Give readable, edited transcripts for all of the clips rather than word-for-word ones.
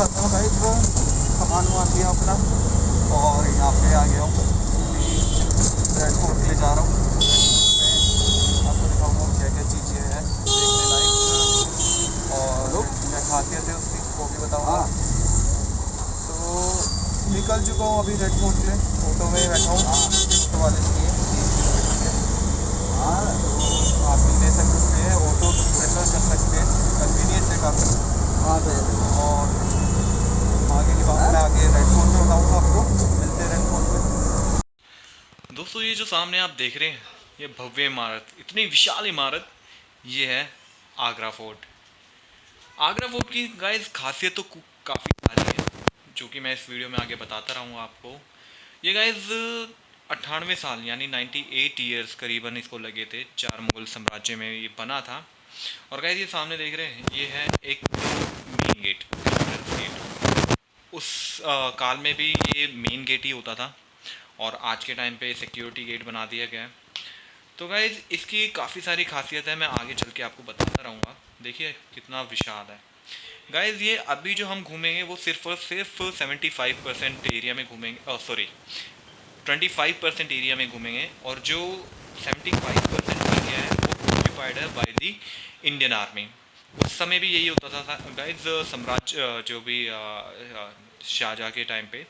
करता हूँ गाइस, सामान वामान लिया अपना और यहाँ पे आ गया हूँ। रेड फोर्ट के लिए जा रहा हूँ। आपको दिखाऊंगा क्या क्या चीज़ें हैं देखने लायक और क्या खासियत है उसकी वो भी बताऊँगा। तो निकल चुका हूँ अभी रेड फोर्ट के लिए, ऑटो में बैठा हूँ। ऑटो वाले ने दिए 3 किलोमीटर के। तो आप भी ले सकते हैं, ऑटो प्रेफर कर सकते हैं, कन्वीनियंट है काफ़ी। और आगे की बात मैं आगे रेड फोर्ट में बताऊँगा आपको। मिलते हैं रेड फोर्ट में। दोस्तों ये जो सामने आप देख रहे हैं ये भव्य इमारत, इतनी विशाल इमारत, ये है आगरा फोर्ट। आगरा फोर्ट की गाइस खासियत तो काफ़ी सारी है जो कि मैं इस वीडियो में आगे बताता रहूँगा आपको। ये गाइस 98 साल यानी 98 ईयर्स करीबन इसको लगे थे, 4 मुगल साम्राज्य में ये बना था। और गाइस ये सामने देख रहे हैं ये है एक मेन गेट, एंट्रेंस गेट। उस काल में भी ये मेन गेट ही होता था और आज के टाइम पे सिक्योरिटी गेट बना दिया गया है। तो गाइज इसकी काफ़ी सारी खासियत है, मैं आगे चल के आपको बताता रहूँगा। देखिए कितना विशाल है गाइज। ये अभी जो हम घूमेंगे वो सिर्फ और सिर्फ 75% एरिया में घूमेंगे, सॉरी 25% एरिया में घूमेंगे, और जो 75% एरिया है वो ऑक्यूपाइड है बाय द इंडियन आर्मी। उस समय भी यही होता था गाइज, साम्राज्य जो भी शाहजहाँ के टाइम पे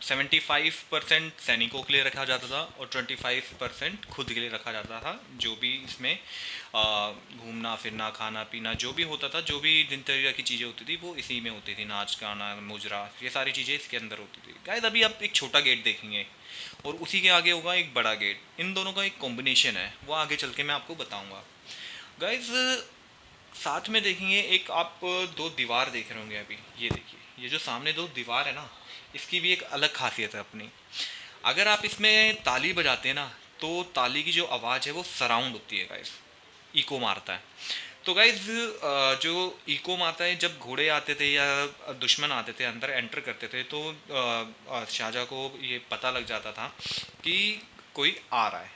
75% सैनिकों के लिए रखा जाता था और 25% खुद के लिए रखा जाता था। जो भी इसमें घूमना फिरना खाना पीना जो भी होता था, जो भी दिनचर्या की चीज़ें होती थी वो इसी में होती थी, नाच गाना मुजरा, ये सारी चीज़ें इसके अंदर होती थी। गाइस अभी आप एक छोटा गेट देखेंगे और उसी के आगे होगा एक बड़ा गेट, इन दोनों का एक कॉम्बिनेशन है, वो आगे चल के मैं आपको बताऊँगा। गाइज साथ में देखेंगे एक आप दो दीवार देख रहे होंगे अभी, ये देखिए ये जो सामने दो दीवार है ना, इसकी भी एक अलग खासियत है अपनी। अगर आप इसमें ताली बजाते हैं ना तो ताली की जो आवाज़ है वो सराउंड होती है गाइस, इको मारता है। तो गाइज जो इको मारता है, जब घोड़े आते थे या दुश्मन आते थे अंदर एंटर करते थे तो शाहजहाँ को ये पता लग जाता था कि कोई आ रहा है,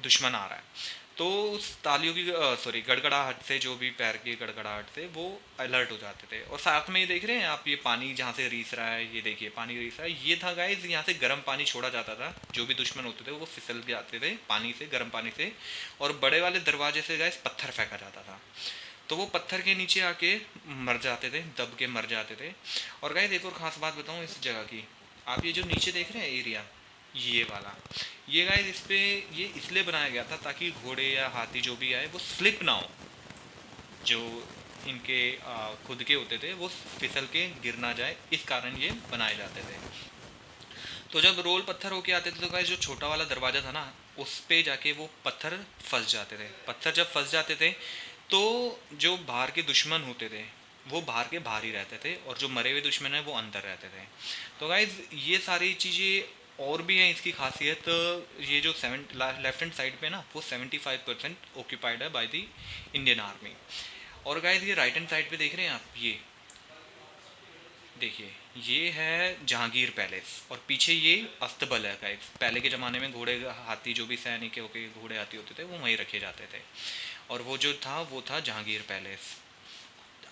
दुश्मन आ रहा है। तो उस तालियों की सॉरी गड़गड़ाहट से, जो भी पैर की गड़गड़ाहट से वो अलर्ट हो जाते थे। और साथ में ये देख रहे हैं आप, ये पानी जहाँ से रीस रहा है, ये देखिए पानी रीस रहा है, ये था गाइज यहाँ से गर्म पानी छोड़ा जाता था। जो भी दुश्मन होते थे वो फिसल जाते थे पानी से, गर्म पानी से। और बड़े वाले दरवाजे से गाइज पत्थर फेंका जाता था, तो वो पत्थर के नीचे आके मर जाते थे, दब के मर जाते थे। और गाइज एक और ख़ास बात बताऊँ इस जगह की, आप ये जो नीचे देख रहे हैं एरिया, ये वाला, ये गाइस इस पे ये इसलिए बनाया गया था ताकि घोड़े या हाथी जो भी आए वो स्लिप ना हो। जो इनके खुद के होते थे वो फिसल के गिर ना जाए, इस कारण ये बनाए जाते थे। तो जब रोल पत्थर होके आते थे तो गाइस जो छोटा वाला दरवाज़ा था ना, उस पे जाके वो पत्थर फंस जाते थे। पत्थर जब फंस जाते थे तो जो बाहर के दुश्मन होते थे वो बाहर के बाहर ही रहते थे और जो मरे हुए दुश्मन है वो अंदर रहते थे। तो गाइज ये सारी चीज़ें और भी हैं इसकी खासियत। ये जो लेफ्ट हैंड साइड पे ना वो 75% ऑक्यूपाइड है बाय द इंडियन आर्मी। और गाइज ये राइट हैंड साइड पे देख रहे हैं आप, ये देखिए ये है जहांगीर पैलेस और पीछे ये अस्तबल है गाइस। पहले के ज़माने में घोड़े हाथी जो भी सैनिकों के घोड़े हाथी होते थे वो वहीं रखे जाते थे, और वो जो था वो था जहांगीर पैलेस।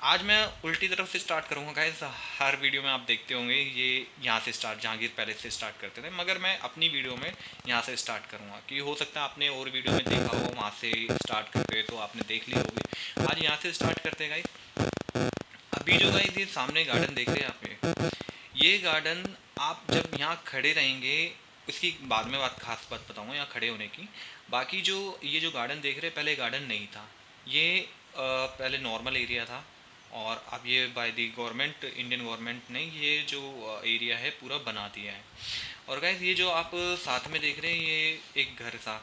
आज मैं उल्टी तरफ से स्टार्ट करूँगा गाइस। हर वीडियो में आप देखते होंगे ये यहाँ से स्टार्ट, जहांगीर पैलेस से स्टार्ट करते थे, मगर मैं अपनी वीडियो में यहाँ से स्टार्ट करूँगा कि हो सकता है आपने और वीडियो में देखा हो वहाँ से स्टार्ट करते हुए, तो आपने देख ली होगी। आज यहाँ से स्टार्ट करते हैं गाइस। अभी जो गाइस ये सामने गार्डन देख रहे हैं आप, ये गार्डन आप जब यहाँ खड़े रहेंगे, इसकी बाद में बात खास बात बताऊँगा यहाँ खड़े होने की। बाकी जो ये जो गार्डन देख रहे हैं पहले गार्डन नहीं था, ये पहले नॉर्मल एरिया था और अब ये by the government, Indian government ने ये जो एरिया है पूरा बना दिया है। और गाइस ये जो आप साथ में देख रहे हैं ये एक घर सा,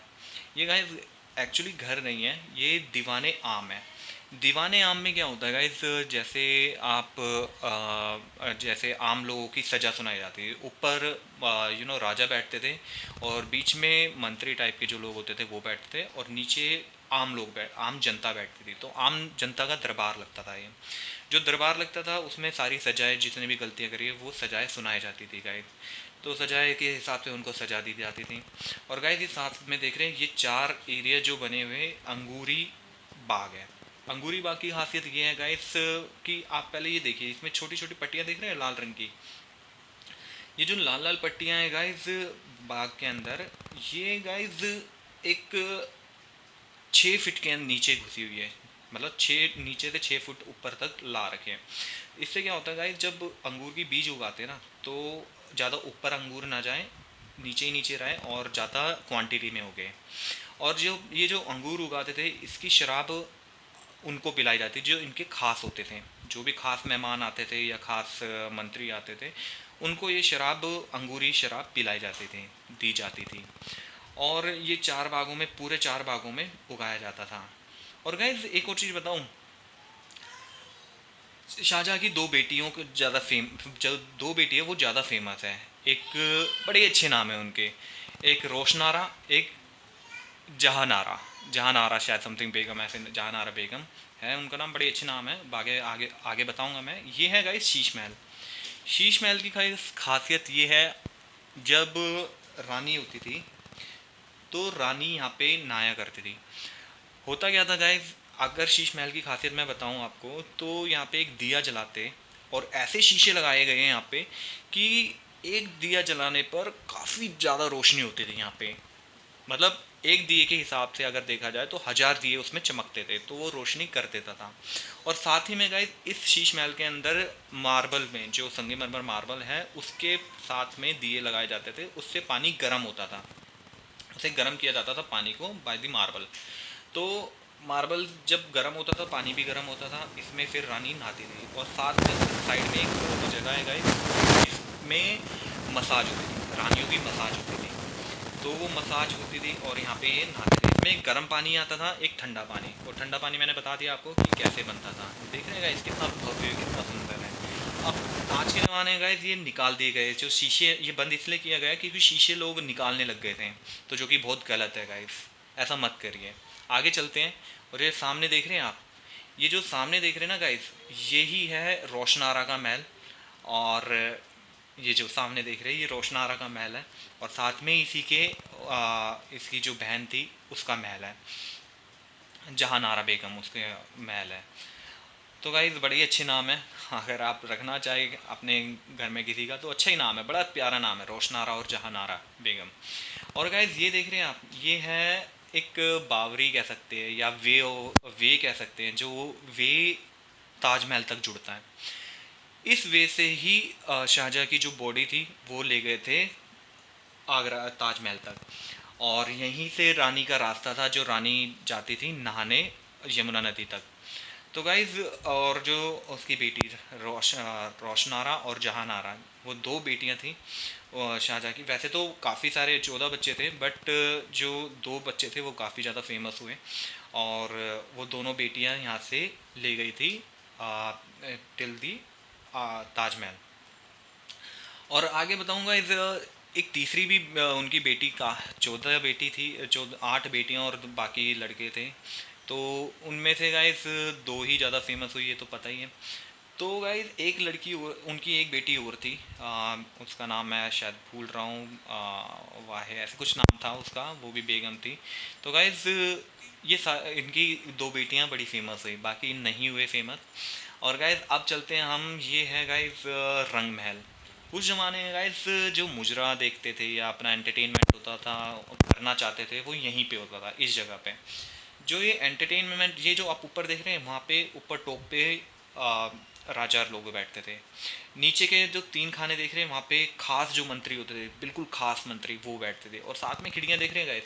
ये गाइस एक्चुअली घर नहीं है, ये दीवाने आम है। दीवाने आम में क्या होता है गाइस, जैसे आप जैसे आम लोगों की सज़ा सुनाई जाती है, ऊपर राजा बैठते थे और बीच में मंत्री टाइप के जो लोग होते थे वो बैठते थे और नीचे आम जनता बैठती थी। तो आम जनता का दरबार लगता था ये। जो दरबार लगता था उसमें सारी सजाएं, जितनी भी गलतियाँ करी है वो सजाएं सुनाई जाती थी गाइस। तो सजाए के हिसाब से उनको सजा दी जाती थी। और गाइस ये साथ में देख रहे हैं ये 4 एरिया जो बने हुए अंगूरी बाग है। अंगूरी बाग की खासियत ये है गाइस कि आप पहले ये देखिए, इसमें छोटी छोटी पट्टियाँ देख रहे हैं लाल रंग की। ये जो लाल लाल पट्टियाँ हैं गाइस बाग के अंदर, ये गाइस एक 6 फीट के नीचे घुसी हुई है। मतलब छः नीचे से 6 फुट ऊपर तक ला रखे हैं। इससे क्या होता है गाइस, जब अंगूर की बीज उगाते हैं ना, तो ज़्यादा ऊपर अंगूर ना जाए, नीचे ही नीचे रहे और ज़्यादा क्वांटिटी में उगे। और जो ये जो अंगूर उगाते थे, इसकी शराब उनको पिलाई जाती, जो इनके खास होते थे। जो भी खास मेहमान आते थे या खास मंत्री आते थे, उनको ये शराब, अंगूरी शराब पिलाई जाती थी, दी जाती थी। और ये 4 बागों में, पूरे 4 बागों में उगाया जाता था। और गाइस एक और चीज़ बताऊं, शाहजहाँ की 2 बेटियों को ज़्यादा जो 2 बेटी है वो ज़्यादा फेमस है। एक बड़े अच्छे नाम है उनके, एक रोशनारा, एक जहानारा। जहानारा शायद समथिंग बेगम, ऐसे जहानारा बेगम है उनका नाम। बड़े अच्छे नाम है, आगे आगे आगे बताऊंगा मैं। ये है गाइस शीश महल। शीश महल की खासियत ये है, जब रानी होती थी तो रानी यहाँ पे नाया करती थी। होता क्या था गाइस, अगर शीश महल की खासियत मैं बताऊं आपको, तो यहाँ पे एक दिया जलाते और ऐसे शीशे लगाए गए हैं यहाँ पे कि एक दिया जलाने पर काफ़ी ज़्यादा रोशनी होती थी यहाँ पे। मतलब एक दिए के हिसाब से अगर देखा जाए तो 1000 दिए उसमें चमकते थे, तो वो रोशनी कर देता था। और साथ ही में गाइस इस शीश महल के अंदर मार्बल में, जो संगमरमर मार्बल है, उसके साथ में दिए लगाए जाते थे। उससे पानी गर्म होता था, उसे गर्म किया जाता था पानी को बाय दी मार्बल। तो मार्बल जब गर्म होता था, पानी भी गर्म होता था इसमें, फिर रानी नहाती थी। और साथ में साइड में एक जगह है गाइस, इसमें मसाज होती थी, रानियों की मसाज होती थी। तो वो मसाज होती थी और यहाँ पे ये नहाते थे। इसमें एक गर्म पानी आता था, एक ठंडा पानी। और ठंडा पानी मैंने बता दिया आपको कि कैसे बनता था। देख रहे हैं गाइस कितना भव्य, कितना सुंदर है। अब आज के ज़माने में गाइस ये निकाल दिए गए, जो शीशे, ये बंद इसलिए किया गया क्योंकि शीशे लोग निकालने लग गए थे। तो जो कि बहुत गलत है गाइस, ऐसा मत करिए। आगे चलते हैं। और ये सामने देख रहे हैं आप, ये जो सामने देख रहे हैं ना गाइस, यही है रोशनारा का महल। और ये जो सामने देख रहे हैं ये रोशनारा का महल है। और साथ में इसी के इसकी जो बहन थी उसका महल है, जहानारा बेगम, उसके महल है। तो गाइस बड़े ही अच्छे नाम है। अगर आप रखना चाहे अपने घर में किसी का, तो अच्छा ही नाम है, बड़ा प्यारा नाम है, रोशनारा और जहानारा बेगम। और गाइस ये देख रहे हैं आप, ये है एक बावरी कह सकते हैं या वे कह सकते हैं, जो वे ताजमहल तक जुड़ता है। इस वे से ही शाहजहाँ की जो बॉडी थी वो ले गए थे आगरा ताजमहल तक। और यहीं से रानी का रास्ता था, जो रानी जाती थी नहाने यमुना नदी तक। तो गाइज, और जो उसकी बेटी रोशनारा और जहानारा, वो 2 बेटियां थी शाहजहाँ की। वैसे तो काफ़ी सारे 14 बच्चे थे, बट जो 2 बच्चे थे वो काफ़ी ज़्यादा फेमस हुए। और वो दोनों बेटियां यहाँ से ले गई थी टिल दी ताजमहल। और आगे बताऊंगा इस एक तीसरी भी उनकी बेटी का, 14 बेटी थी, 8 बेटियां और बाकी लड़के थे। तो उनमें से गाइस 2 ही ज़्यादा फेमस हुई है, तो पता ही है। तो गाइस एक लड़की उनकी एक बेटी और थी, उसका नाम मैं शायद भूल रहा हूँ, वाहे ऐसे कुछ नाम था उसका, वो भी बेगम थी। तो गाइस ये इनकी 2 बेटियां बड़ी फेमस हुई, बाकी नहीं हुए फेमस। और गाइस अब चलते हैं हम, ये है गाइस रंग महल। उस ज़माने में गाइस जो मुजरा देखते थे या अपना एंटरटेनमेंट होता था, करना चाहते थे, वो यहीं पे होता था, इस जगह पे। जो ये एंटरटेनमेंट, ये जो आप ऊपर देख रहे हैं, वहाँ पे ऊपर टॉप पे आ, राजा लोग बैठते थे। नीचे के जो 3 खाने देख रहे हैं, वहाँ पे खास जो मंत्री होते थे, बिल्कुल खास मंत्री, वो बैठते थे। और साथ में खिड़कियाँ देख रहे हैं गाइस,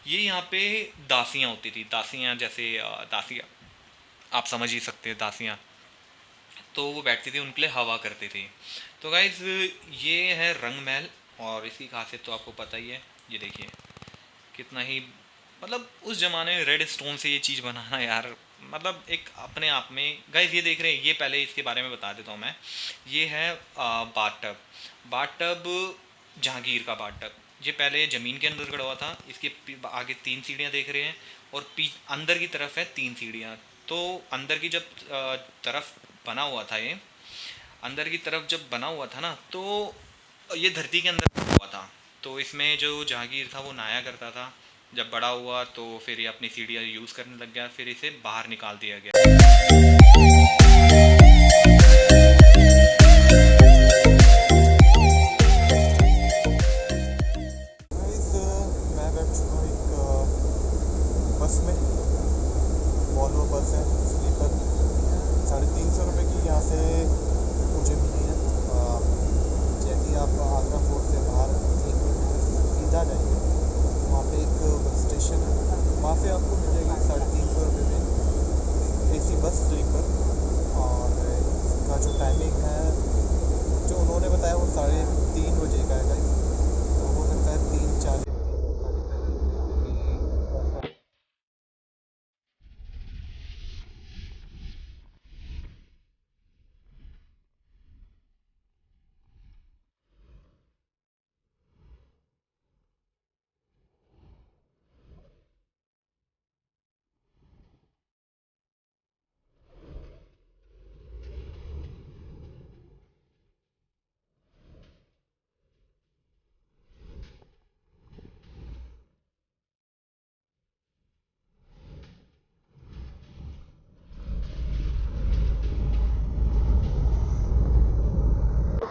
ये यहाँ पे दासियाँ होती थी। दासियाँ जैसे दासियाँ आप समझ ही सकते हैं, दासियाँ, तो वो बैठती थी, उनके लिए हवा करती थी। तो गाइज ये है रंग महल। और इसकी खासियत तो आपको पता ही है। ये देखिए कितना ही, मतलब उस ज़माने में रेड स्टोन से ये चीज़ बनाना यार, मतलब एक अपने आप में। गाइज ये देख रहे हैं, ये पहले इसके बारे में बता देता हूँ मैं। ये है bath tub. Bath tub Jahangir का बाथ टब। ये पहले ज़मीन के अंदर गड़ा हुआ था। इसके आगे 3 सीढ़ियाँ देख रहे हैं, और अंदर की तरफ है 3 सीढ़ियाँ। तो अंदर की जब तरफ बना हुआ था, ये अंदर की तरफ जब बना हुआ था ना, तो ये धरती के अंदर बना हुआ था। तो इसमें जो जहांगीर था वो नहाया करता था। जब बड़ा हुआ तो फिर ये अपनी सीढ़ियाँ यूज़ करने लग गया, फिर इसे बाहर निकाल दिया गया। मैं बैठ चुका हूँ एक बस में, वॉल्वो बस है स्लीपर, 350 रुपये की यहाँ से मुझे मिली है। जैसे ही आप आगरा फोर्ट से बाहर 1 किलोमीटर सीधा जाएंगे तो वहाँ पे एक बस स्टेशन है, वहाँ पे आपको मिल जाएगी 350 रुपये में AC बस स्लीपर। और इसका जो टाइमिंग है जो उन्होंने बताया वो 3:30 बजे का है, तो हो सकता है 3:40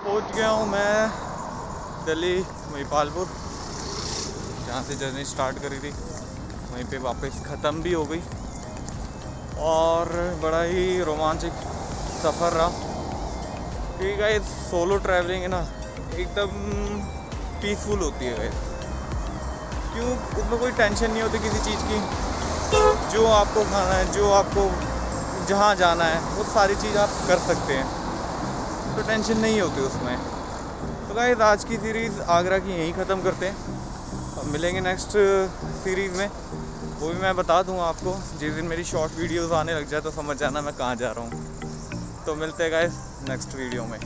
पहुंच गया हूँ मैं दिल्ली महिपालपुर, जहाँ से जर्नी स्टार्ट करी थी वहीं पे वापस ख़त्म भी हो गई। और बड़ा ही रोमांचक सफ़र रहा, क्योंकि गाइस सोलो ट्रैवलिंग है ना एकदम पीसफुल होती है गाइस, क्यों उसमें कोई टेंशन नहीं होती किसी चीज़ की। जो आपको खाना है, जो आपको जहाँ जाना है, वो सारी चीज़ आप कर सकते हैं, तो टेंशन नहीं होती उसमें। तो गाइस आज की सीरीज़ आगरा की यहीं ख़त्म करते हैं, अब मिलेंगे नेक्स्ट सीरीज़ में, वो भी मैं बता दूँगा आपको। जिस दिन मेरी शॉर्ट वीडियोज़ आने लग जाए तो समझ जाना मैं कहाँ जा रहा हूँ। तो मिलते हैं गाइस नेक्स्ट वीडियो में।